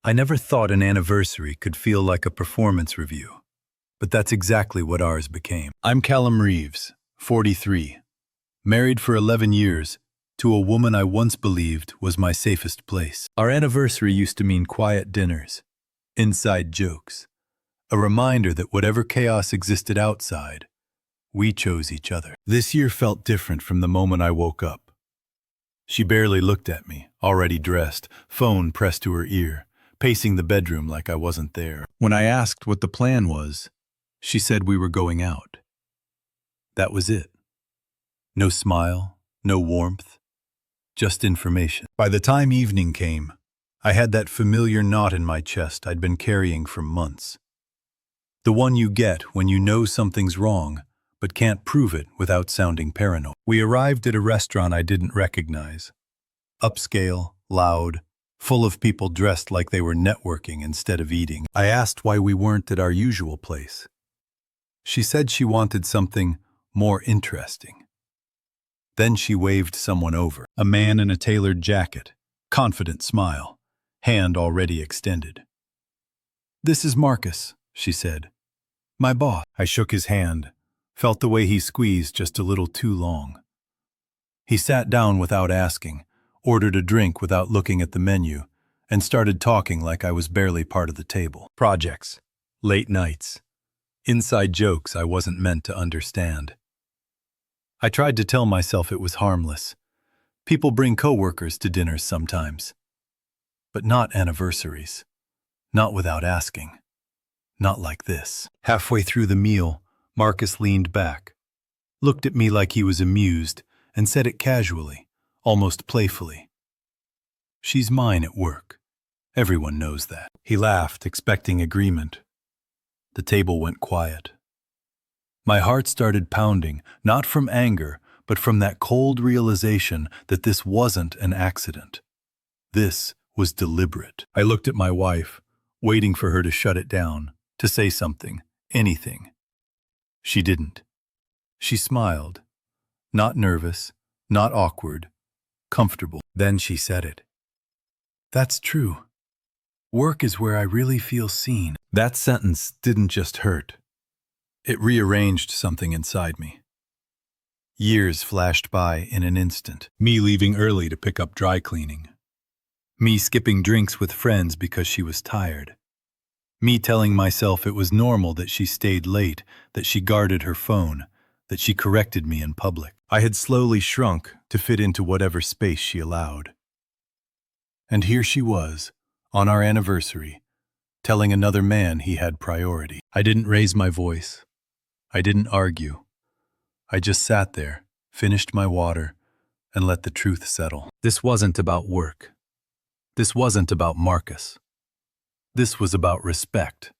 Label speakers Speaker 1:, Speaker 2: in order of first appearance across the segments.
Speaker 1: I never thought an anniversary could feel like a performance review, but that's exactly what ours became. I'm Callum Reeves, 43, married for 11 years to a woman I once believed was my safest place. Our anniversary used to mean quiet dinners, inside jokes, a reminder that whatever chaos existed outside, we chose each other. This year felt different from the moment I woke up. She barely looked at me, already dressed, phone pressed to her ear, pacing the bedroom like I wasn't there. When I asked what the plan was, she said we were going out. That was it. No smile, no warmth, just information. By the time evening came, I had that familiar knot in my chest I'd been carrying for months. The one you get when you know something's wrong, but can't prove it without sounding paranoid. We arrived at a restaurant I didn't recognize. Upscale, loud, full of people dressed like they were networking instead of eating. I asked why we weren't at our usual place. She said she wanted something more interesting. Then she waved someone over, a man in a tailored jacket, confident smile, hand already extended. "This is Marcus," she said. "My boss." I shook his hand, felt the way he squeezed just a little too long. He sat down without asking, ordered a drink without looking at the menu, and started talking like I was barely part of the table. Projects, late nights, inside jokes I wasn't meant to understand. I tried to tell myself it was harmless. People bring coworkers to dinners sometimes. But not anniversaries. Not without asking. Not like this. Halfway through the meal, Marcus leaned back, looked at me like he was amused, and said it casually, almost playfully. "She's mine at work. Everyone knows that." He laughed, expecting agreement. The table went quiet. My heart started pounding, not from anger, but from that cold realization that this wasn't an accident. This was deliberate. I looked at my wife, waiting for her to shut it down, to say something, anything. She didn't. She smiled. Not nervous, not awkward, comfortable. Then she said it. "That's true. Work is where I really feel seen." That sentence didn't just hurt. It rearranged something inside me. Years flashed by in an instant. Me leaving early to pick up dry cleaning. Me skipping drinks with friends because she was tired. Me telling myself it was normal that she stayed late, that she guarded her phone, that she corrected me in public. I had slowly shrunk to fit into whatever space she allowed. And here she was, on our anniversary, telling another man he had priority. I didn't raise my voice. I didn't argue. I just sat there, finished my water, and let the truth settle. This wasn't about work. This wasn't about Marcus. This was about respect,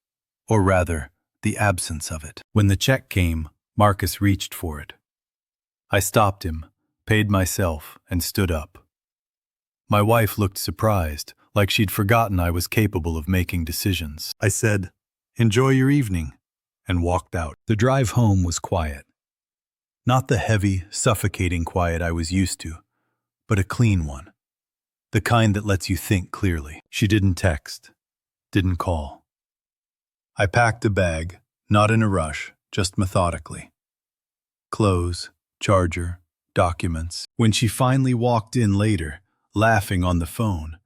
Speaker 1: or rather, the absence of it. When the check came, Marcus reached for it. I stopped him, paid myself, and stood up. My wife looked surprised, like she'd forgotten I was capable of making decisions. I said, "Enjoy your evening," and walked out. The drive home was quiet. Not the heavy, suffocating quiet I was used to, but a clean one. The kind that lets you think clearly. She didn't text, didn't call. I packed a bag, not in a rush, just methodically. Clothes, charger, documents. When she finally walked in later, laughing on the phone,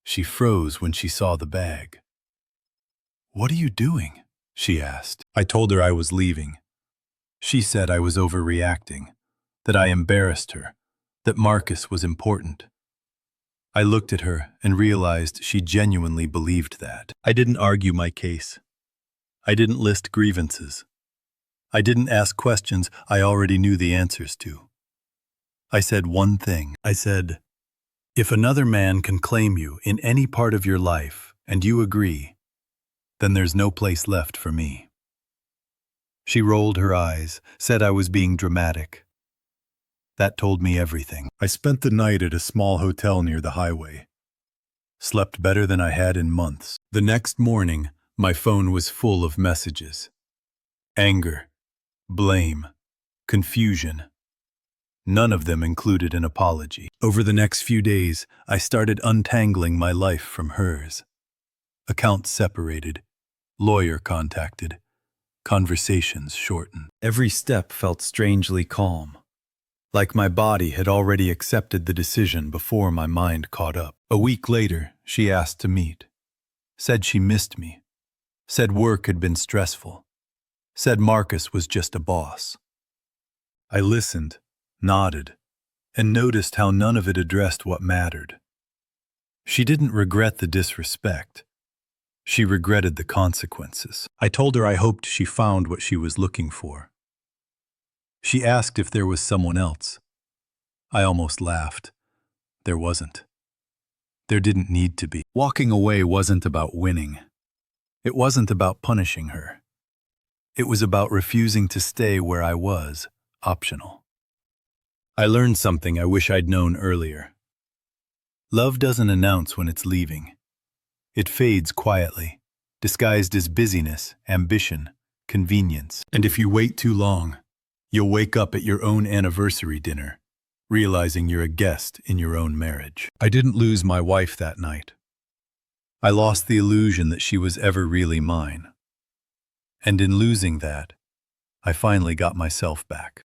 Speaker 1: she froze when she saw the bag. "What are you doing?" she asked. I told her I was leaving. She said I was overreacting, that I embarrassed her, that Marcus was important. I looked at her and realized she genuinely believed that. I didn't argue my case. I didn't list grievances. I didn't ask questions I already knew the answers to. I said one thing. I said, "If another man can claim you in any part of your life and you agree, then there's no place left for me." She rolled her eyes, said I was being dramatic. That told me everything. I spent the night at a small hotel near the highway. Slept better than I had in months. The next morning, my phone was full of messages. Anger, blame, confusion. None of them included an apology. Over the next few days, I started untangling my life from hers. Accounts separated, lawyer contacted, conversations shortened. Every step felt strangely calm, like my body had already accepted the decision before my mind caught up. A week later, she asked to meet. Said she missed me. Said work had been stressful. Said Marcus was just a boss. I listened, nodded, and noticed how none of it addressed what mattered. She didn't regret the disrespect. She regretted the consequences. I told her I hoped she found what she was looking for. She asked if there was someone else. I almost laughed. There wasn't. There didn't need to be. Walking away wasn't about winning. It wasn't about punishing her. It was about refusing to stay where I was, optional. I learned something I wish I'd known earlier. Love doesn't announce when it's leaving. It fades quietly, disguised as busyness, ambition, convenience. And if you wait too long, you'll wake up at your own anniversary dinner, realizing you're a guest in your own marriage. I didn't lose my wife that night. I lost the illusion that she was ever really mine. And in losing that, I finally got myself back.